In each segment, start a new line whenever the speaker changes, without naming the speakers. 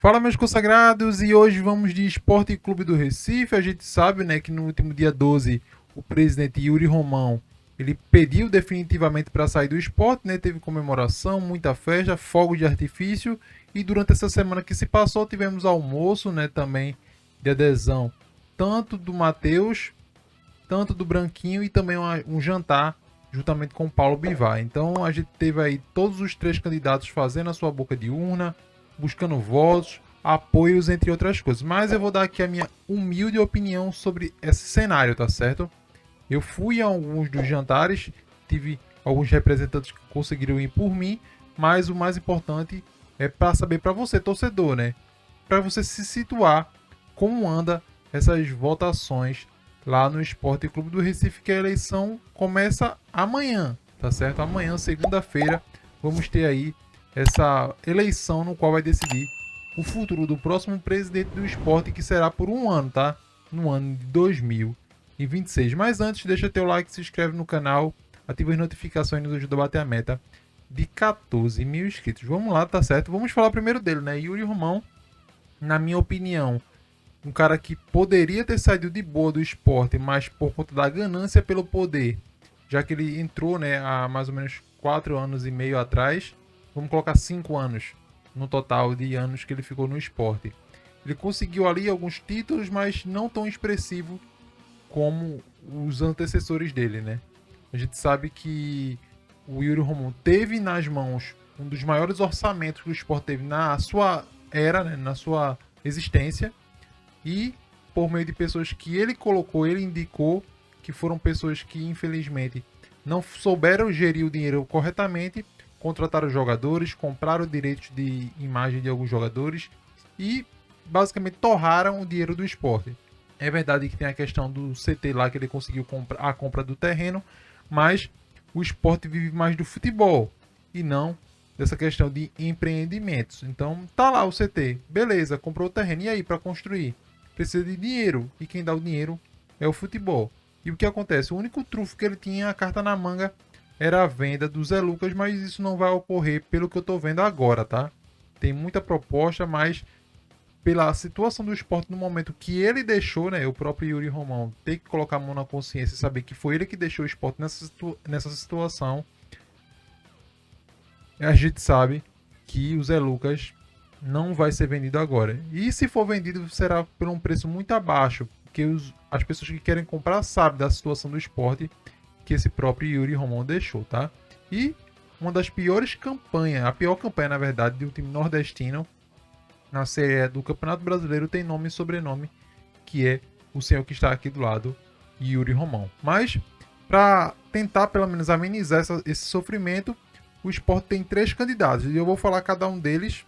Fala, meus consagrados, e hoje vamos de Esporte Clube do Recife. A gente sabe, né, que no último dia 12 o presidente Yuri Romão, ele pediu definitivamente para sair do esporte, né? Teve comemoração, muita festa, fogo de artifício, e durante essa semana que se passou tivemos almoço, né, também de adesão, tanto do Matheus, tanto do Branquinho e também um jantar juntamente com o Paulo Bivar. Então a gente teve aí todos os três candidatos fazendo a sua boca de urna, buscando votos, apoios, entre outras coisas. Mas eu vou dar aqui a minha humilde opinião sobre esse cenário, tá certo? Eu fui a alguns dos jantares, tive alguns representantes que conseguiram ir por mim, mas o mais importante é para saber para você, torcedor, né? Para você se situar como anda essas votações lá no Esporte Clube do Recife, que a eleição começa amanhã, tá certo? Amanhã, segunda-feira, vamos ter aí essa eleição no qual vai decidir o futuro do próximo presidente do esporte, que será por um ano, tá? No ano de 2026. Mas antes, deixa teu like, se inscreve no canal, ativa as notificações e nos ajuda a bater a meta de 14 mil inscritos. Vamos lá, tá certo? Vamos falar primeiro dele, né? Yuri Romão, na minha opinião, um cara que poderia ter saído de boa do esporte, mas por conta da ganância pelo poder, já que ele entrou, né, há mais ou menos 4 anos e meio atrás, vamos colocar 5 anos no total de anos que ele ficou no esporte. Ele conseguiu ali alguns títulos, mas não tão expressivo como os antecessores dele, né? A gente sabe que o Yuri Romão teve nas mãos um dos maiores orçamentos que o esporte teve na sua era, né, na sua existência, e por meio de pessoas que ele colocou, ele indicou, que foram pessoas que infelizmente não souberam gerir o dinheiro corretamente, contrataram jogadores, compraram direitos de imagem de alguns jogadores e basicamente torraram o dinheiro do esporte. É verdade que tem a questão do CT lá, que ele conseguiu a compra do terreno, mas o esporte vive mais do futebol e não dessa questão de empreendimentos. Então tá lá o CT, beleza, comprou o terreno, e aí para construir? Precisa de dinheiro, e quem dá o dinheiro é o futebol. E o que acontece? O único trunfo que ele tinha, a carta na manga, era a venda do Zé Lucas, mas isso não vai ocorrer pelo que eu tô vendo agora, tá? Tem muita proposta, mas pela situação do esporte no momento que ele deixou, né? O próprio Yuri Romão ter que colocar a mão na consciência e saber que foi ele que deixou o esporte nessa situação. A gente sabe que o Zé Lucas não vai ser vendido agora. E se for vendido, será por um preço muito abaixo, porque as pessoas que querem comprar sabem da situação do esporte que esse próprio Yuri Romão deixou, tá? E uma das piores campanhas, a pior campanha, na verdade, de um time nordestino na Série do Campeonato Brasileiro tem nome e sobrenome, que é o senhor que está aqui do lado, Yuri Romão. Mas, para tentar pelo menos amenizar esse sofrimento, o esporte tem três candidatos, e eu vou falar cada um deles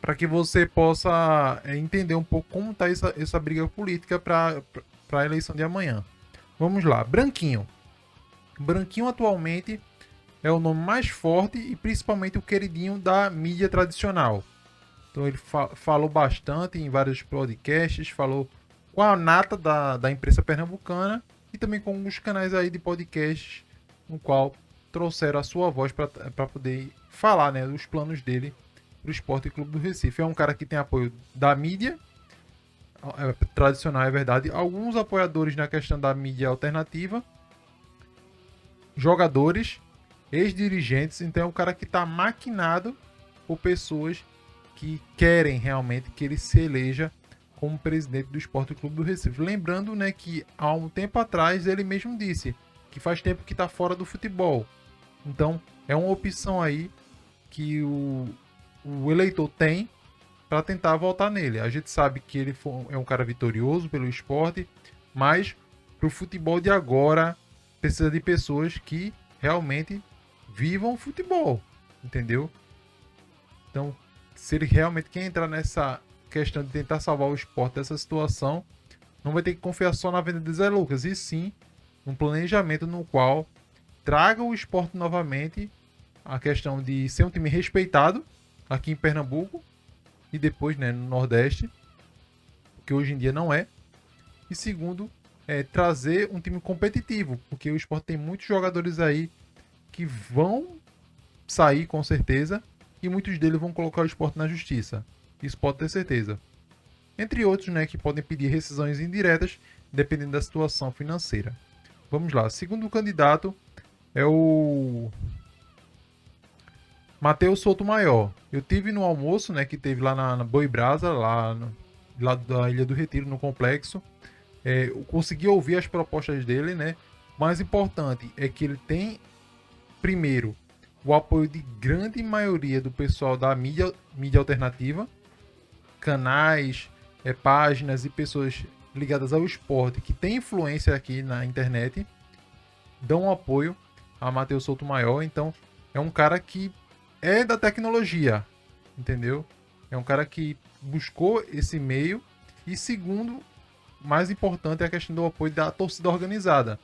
para que você possa entender um pouco como está essa briga política para a eleição de amanhã. Vamos lá, Branquinho. Branquinho atualmente é o nome mais forte e principalmente o queridinho da mídia tradicional. Então ele falou bastante em vários podcasts, falou com a nata da imprensa pernambucana e também com alguns canais aí de podcasts no qual trouxeram a sua voz para poder falar, né, dos planos dele para o Esporte Clube do Recife. É um cara que tem apoio da mídia tradicional, é verdade, alguns apoiadores na questão da mídia alternativa, jogadores, ex-dirigentes, então é um cara que está maquinado por pessoas que querem realmente que ele se eleja como presidente do Esporte Clube do Recife. Lembrando, né, que há um tempo atrás ele mesmo disse que faz tempo que está fora do futebol. Então é uma opção aí que o eleitor tem para tentar votar nele. A gente sabe que ele é um cara vitorioso pelo esporte, mas para o futebol de agora precisa de pessoas que realmente vivam o futebol, entendeu? Então, se ele realmente quer entrar nessa questão de tentar salvar o esporte dessa situação, não vai ter que confiar só na venda de Zé Lucas, e sim um planejamento no qual traga o esporte novamente, a questão de ser um time respeitado aqui em Pernambuco e depois, né, no Nordeste, que hoje em dia não é. E segundo, trazer um time competitivo, porque o esporte tem muitos jogadores aí que vão sair com certeza e muitos deles vão colocar o esporte na justiça. Isso pode ter certeza. Entre outros, né, que podem pedir rescisões indiretas, dependendo da situação financeira. Vamos lá. Segundo candidato é o Matheus Sotomayor. Eu tive no almoço, né, que teve lá na Boi Brasa, lá no lado da Ilha do Retiro, no complexo. Eu consegui ouvir as propostas dele, né? O mais importante é que ele tem, primeiro, o apoio de grande maioria do pessoal da mídia alternativa, canais, páginas e pessoas ligadas ao esporte que tem influência aqui na internet, dão apoio a Matheus Sotomayor. Então, é um cara que é da tecnologia, entendeu? É um cara que buscou esse meio. E segundo, mais importante é a questão do apoio da torcida organizada.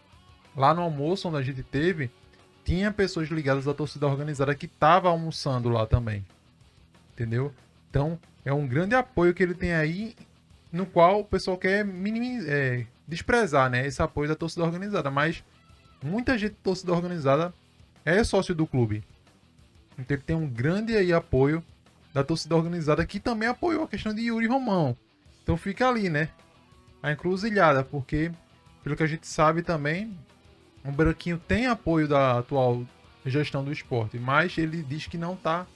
Lá no almoço onde a gente teve, tinha pessoas ligadas à torcida organizada que estavam almoçando lá também, entendeu? Então, é um grande apoio que ele tem aí, no qual o pessoal quer desprezar, né, esse apoio da torcida organizada. Mas muita gente da torcida organizada é sócio do clube. Então ele tem um grande aí apoio da torcida organizada, que também apoiou a questão de Yuri Romão. Então fica ali, né, a encruzilhada, porque, pelo que a gente sabe também, o Branquinho tem apoio da atual gestão do esporte, mas ele diz que não está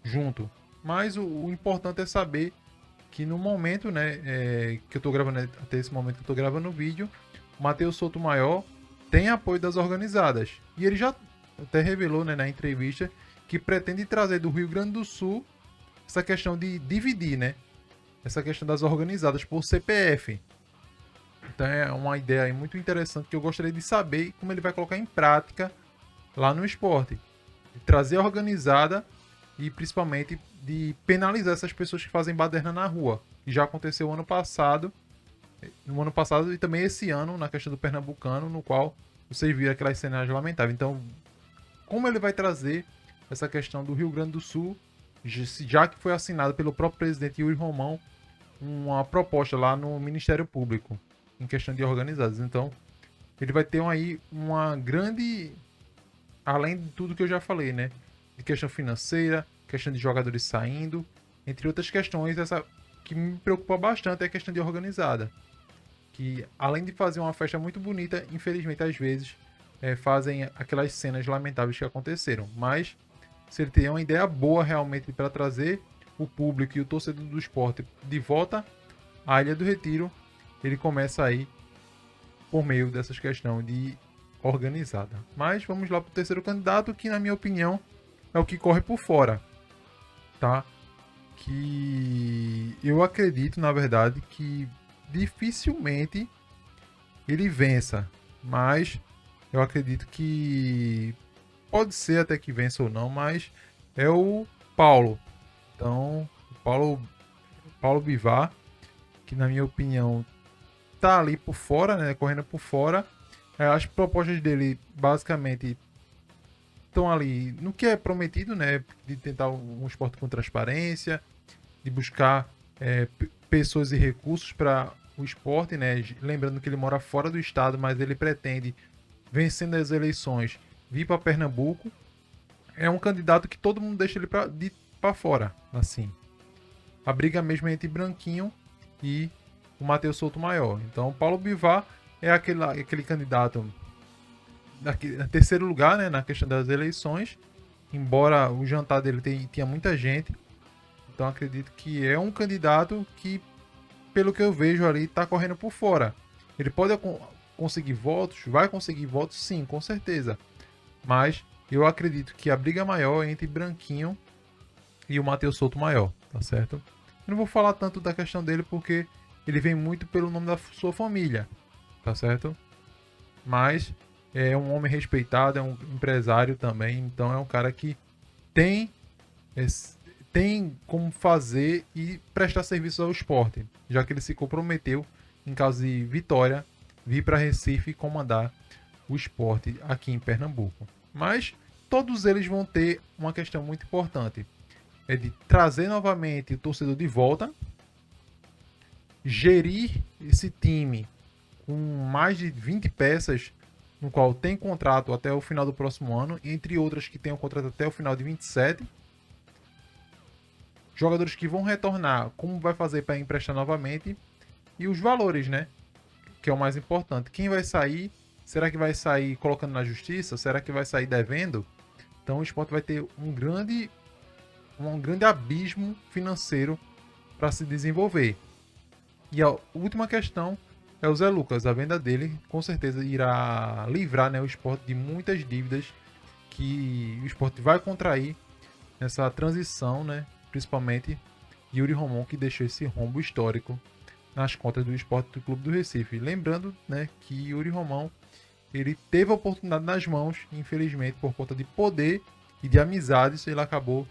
junto. Mas o importante é saber que no momento, né, que eu estou gravando, até esse momento que eu estou gravando o vídeo, o Matheus Sotomayor tem apoio das organizadas. E ele já até revelou, né, na entrevista, que pretende trazer do Rio Grande do Sul essa questão de dividir, né, essa questão das organizadas por CPF. Então é uma ideia aí muito interessante que eu gostaria de saber como ele vai colocar em prática lá no esporte. De trazer a organizada e principalmente de penalizar essas pessoas que fazem baderna na rua. Que já aconteceu no ano passado e também esse ano, na questão do Pernambucano, no qual vocês viram aquelas cenas lamentáveis. Então, como ele vai trazer essa questão do Rio Grande do Sul, já que foi assinado pelo próprio presidente Yuri Romão uma proposta lá no Ministério Público em questão de organizados. Então, ele vai ter aí uma grande, além de tudo que eu já falei, né, de questão financeira, questão de jogadores saindo, entre outras questões. Essa que me preocupa bastante é a questão de organizada, que além de fazer uma festa muito bonita, infelizmente às vezes fazem aquelas cenas lamentáveis que aconteceram. Mas se ele tem uma ideia boa realmente para trazer o público e o torcedor do esporte de volta à Ilha do Retiro, ele começa aí por meio dessas questões de organizada. Mas vamos lá para o terceiro candidato, que na minha opinião é o que corre por fora, tá? Que eu acredito, na verdade, que dificilmente ele vença, mas eu acredito que pode ser até que vença ou não, mas é o Paulo. Então, o Paulo Bivar, que na minha opinião tá ali por fora, né, correndo por fora. As propostas dele basicamente estão ali no que é prometido, né, de tentar um esporte com transparência, de buscar pessoas e recursos para o esporte, né, lembrando que ele mora fora do estado, mas ele pretende, vencendo as eleições, vir para Pernambuco. É um candidato que todo mundo deixa ele para fora, assim. A briga mesmo é entre Branquinho e o Matheus Sotomayor. Então, o Paulo Bivar é aquele candidato em terceiro lugar, né, na questão das eleições, embora o jantar dele tinha muita gente. Então, acredito que é um candidato que, pelo que eu vejo ali, está correndo por fora. Ele pode conseguir votos, vai conseguir votos, sim, com certeza. Mas eu acredito que a briga maior é entre Branquinho e o Matheus Sotomayor, tá certo? Eu não vou falar tanto da questão dele porque ele vem muito pelo nome da sua família, tá certo? Mas é um homem respeitado, é um empresário também, então é um cara que tem como fazer e prestar serviço ao esporte, já que ele se comprometeu, em caso de vitória, vir para Recife e comandar o esporte aqui em Pernambuco. Mas todos eles vão ter uma questão muito importante, é de trazer novamente o torcedor de volta, gerir esse time com mais de 20 peças, no qual tem contrato até o final do próximo ano, entre outras que tem um contrato até o final de 27, jogadores que vão retornar, como vai fazer para emprestar novamente e os valores, né? Que é o mais importante. Quem vai sair? Será que vai sair colocando na justiça? Será que vai sair devendo? Então o Sport vai ter um grande abismo financeiro para se desenvolver. E a última questão é o Zé Lucas. A venda dele com certeza irá livrar, né, o Sport de muitas dívidas que o Sport vai contrair nessa transição, né, principalmente Yuri Romão, que deixou esse rombo histórico nas contas do Esporte Clube do Recife. Lembrando, né, que Yuri Romão ele teve a oportunidade nas mãos, infelizmente por conta de poder e de amizades, ele acabou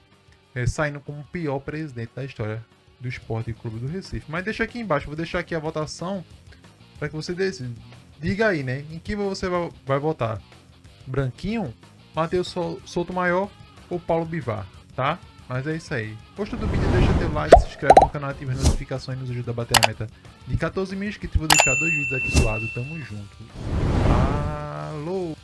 saindo como o pior presidente da história do Esporte Clube do Recife. Mas deixa aqui embaixo, vou deixar aqui a votação para que você decida. Diga aí, né? Em que você vai votar? Branquinho, Matheus Souto Maior ou Paulo Bivar, tá? Mas é isso aí. Gostou do vídeo? Deixa teu like, se inscreve no canal, ativa as notificações e nos ajuda a bater a meta de 14 mil inscritos. Vou deixar 2 vídeos aqui do lado. Tamo junto. Alô!